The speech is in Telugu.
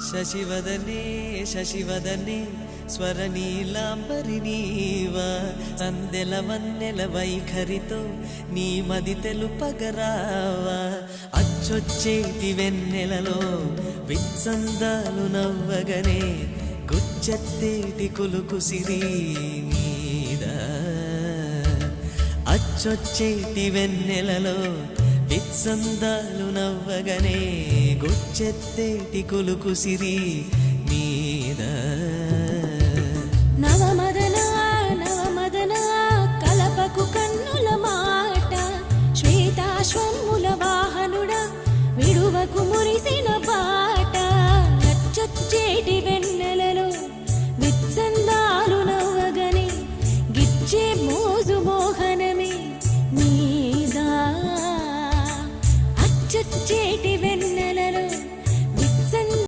శశివదనే శశివదనే స్వరనీలాంబరి నీవా సందెల వన్నెల వైఖరితో నీ మది తెలుపగరావా అచ్చొచ్చేటి వెన్నెలలో విత్సందాలు నవ్వగనే గుచ్చెత్తేటి కులుకు సిరి నీదా అచ్చొచ్చేటి వెన్నెలలో విత్సందాలు నవ్వగనే గుచ్చెత్తేటి కులుకు సిరి